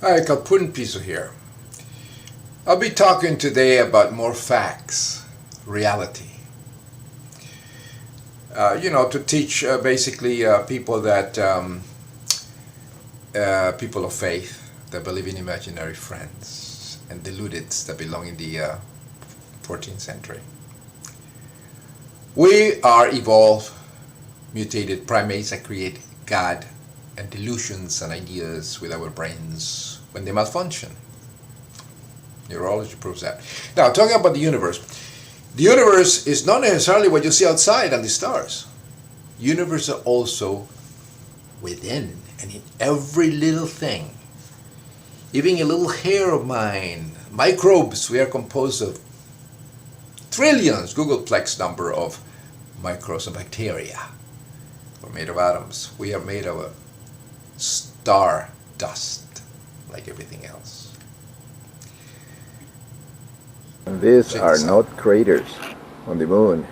Hi, Kapun Piso here. I'll be talking today about more facts, reality. To teach basically people that people of faith that believe in imaginary friends and deluded that belong in the 14th century. We are evolved, mutated primates that create God and delusions and ideas with our brains when they malfunction. Neurology proves that. Now, talking about the universe is not necessarily what you see outside and the stars. Universe are also within and in every little thing. Even a little hair of mine, microbes, we are composed of trillions, Googleplex number of microbes and bacteria. We're made of atoms. We are made of star dust, like everything else. These are not craters on the moon.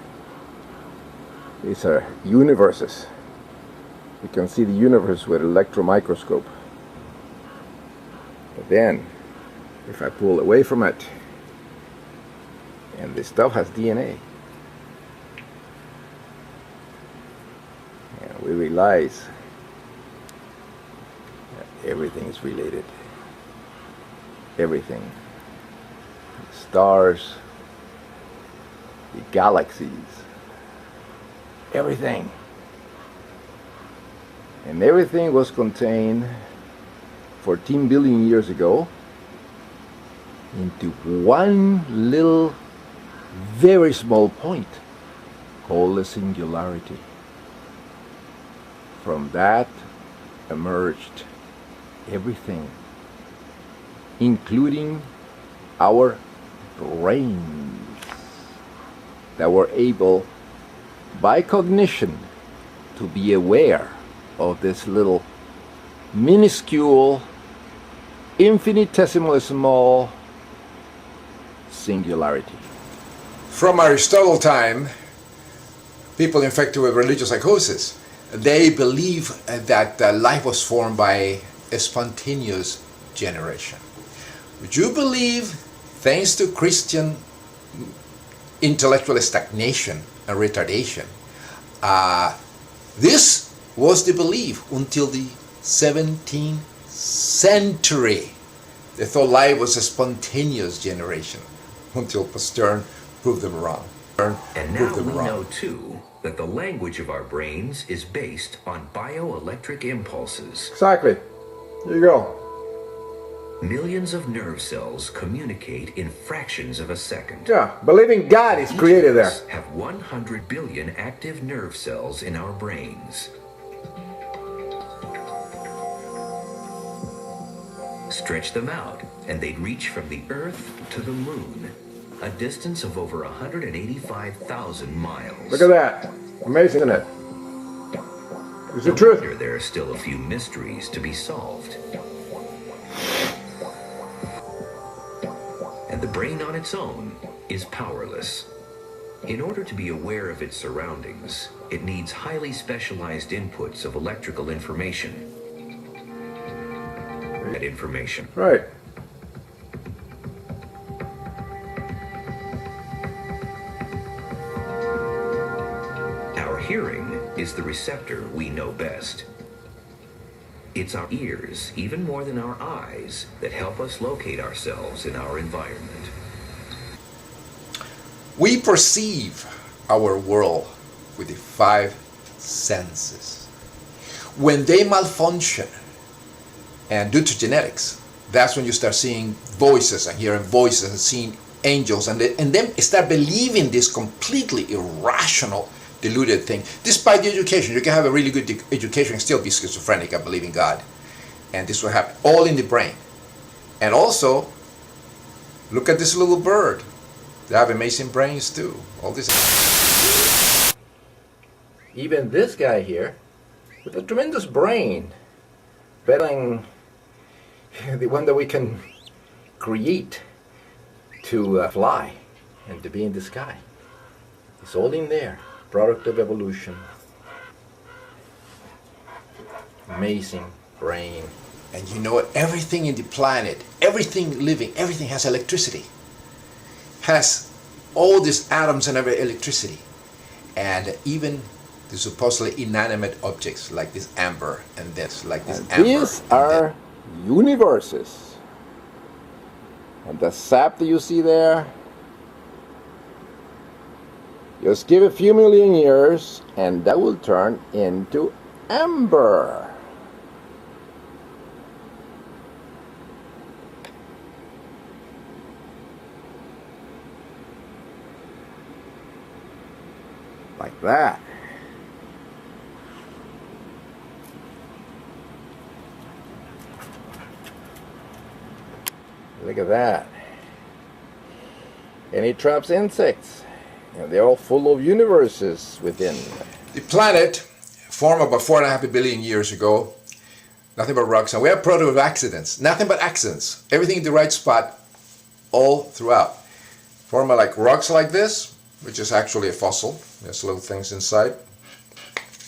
These are universes. You can see the universe with an electron microscope. But then, if I pull away from it, and this stuff has DNA, and we realize that everything is related. Everything. The stars, the galaxies, everything. And everything was contained 14 billion years ago into one little, very small point called the singularity. From that emerged everything, including our brains that were able, by cognition, to be aware of this little minuscule, infinitesimally small singularity. From Aristotle time, people infected with religious psychosis, they believe that life was formed by a spontaneous generation. Would you believe, thanks to Christian intellectual stagnation and retardation, this was the belief until the 17th century. They thought life was a spontaneous generation until Pasteur proved them wrong. And now we know too that the language of our brains is based on bioelectric impulses. Exactly. There you go. Millions of nerve cells communicate in fractions of a second. Yeah, believing God is created there. Each of us have 100 billion active nerve cells in our brains. Stretch them out, and they'd reach from the Earth to the Moon, a distance of over 185,000 miles. Look at that. Amazing, isn't it? It's the truth. There are still a few mysteries to be solved. And the brain on its own is powerless. In order to be aware of its surroundings, it needs highly specialized inputs of electrical information. That information. Right. Our hearing is the receptor we know best. It's our ears, even more than our eyes, that help us locate ourselves in our environment. We perceive our world with the five senses. When they malfunction, and due to genetics, that's when you start seeing voices and hearing voices and seeing angels, and then start believing this completely irrational, deluded thing. Despite the education, you can have a really good education and still be schizophrenic and believe in God. And this will happen all in the brain. And also, look at this little bird. They have amazing brains too. All this. Even this guy here, with a tremendous brain, better than the one that we can create to fly and to be in the sky. It's all in there. Product of evolution. Amazing brain. And you know what? Everything in the planet, everything living, everything has electricity. Has all these atoms and every electricity. And even the supposedly inanimate objects like this amber and this, like this amber. These are universes. And the sap that you see there, just give a few million years and that will turn into amber. Like that. Look at that. And it traps insects. And they're all full of universes within. The planet formed about 4.5 billion years ago. Nothing but rocks. And we have product of accidents. Nothing but accidents. Everything in the right spot all throughout. Formed like rocks like this, which is actually a fossil. There's little things inside,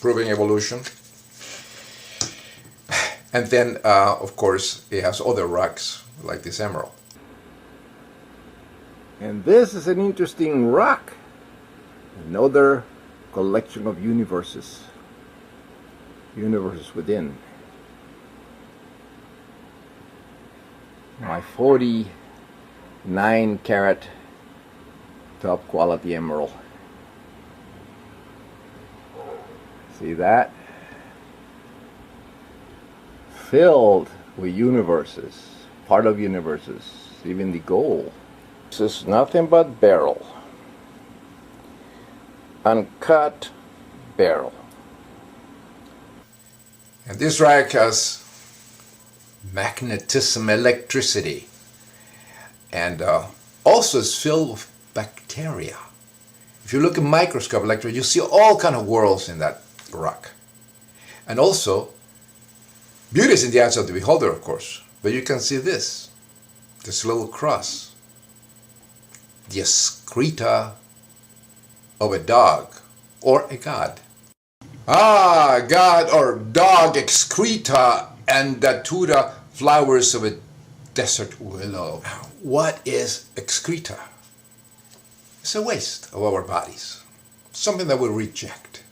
proving evolution. And then, of course, it has other rocks, like this emerald. And this is an interesting rock. Another collection of universes. Universes within. My 49 carat top quality emerald. See that? Filled with universes, part of universes, even the gold. This is nothing but beryl. Uncut beryl. And this rock has magnetism, electricity, and also is filled with bacteria. If you look at microscope electron, you see all kind of worlds in that rock. And also, beauty is in the eyes of the beholder, of course. But you can see this little cross. The excreta of a dog or a god. Ah, god or dog excreta and datura, flowers of a desert willow. What is excreta? It's a waste of our bodies, something that we reject.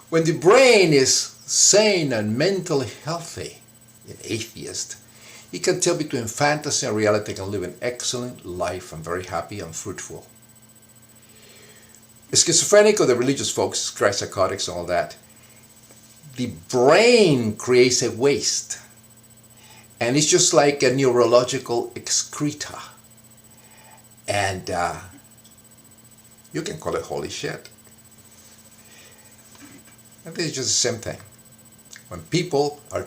When the brain is sane and mentally healthy, an atheist, he can tell between fantasy and reality, can live an excellent life and very happy and fruitful. Schizophrenic or the religious folks, Christ-psychotics and all that, the brain creates a waste. And it's just like a neurological excreta. And you can call it holy shit. And this is just the same thing. When people are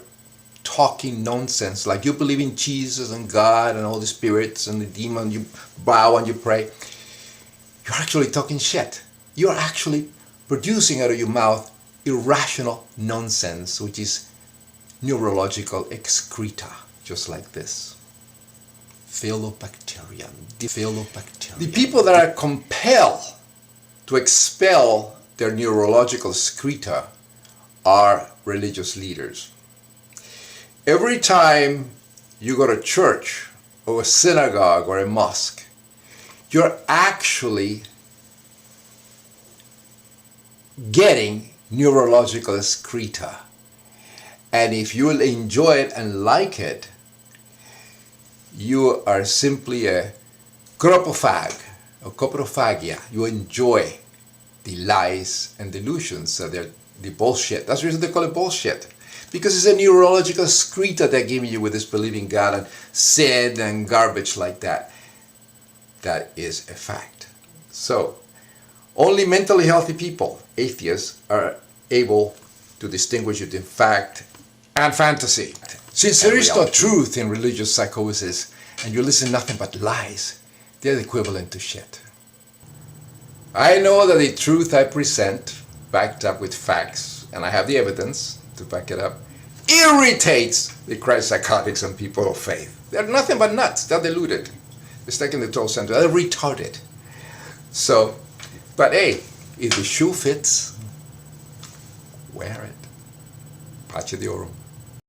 talking nonsense, like you believe in Jesus and God and all the spirits and the demon, you bow and you pray, you're actually talking shit. You're actually producing out of your mouth irrational nonsense, which is neurological excreta, just like this. Philobacterium. The people that are compelled to expel their neurological excreta are religious leaders. Every time you go to church or a synagogue or a mosque, you're actually getting neurological excreta. And if you'll enjoy it and like it, you are simply a coprophag, or coprophagia. You enjoy the lies and delusions, the bullshit. That's the reason they call it bullshit. Because it's a neurological excreta they're giving you with this believing God and sin and garbage like that. That is a fact. So, only mentally healthy people, atheists, are able to distinguish between fact and fantasy. Since there is no truth in religious psychosis, and you listen to nothing but lies, they're the equivalent to shit. I know that the truth I present, backed up with facts, and I have the evidence to back it up, irritates the Christ-psychotics and people of faith. They're nothing but nuts. They're deluded. They're stuck in the 12th century. They're retarded. So, but hey, if the shoe fits, wear it. Pace de oro.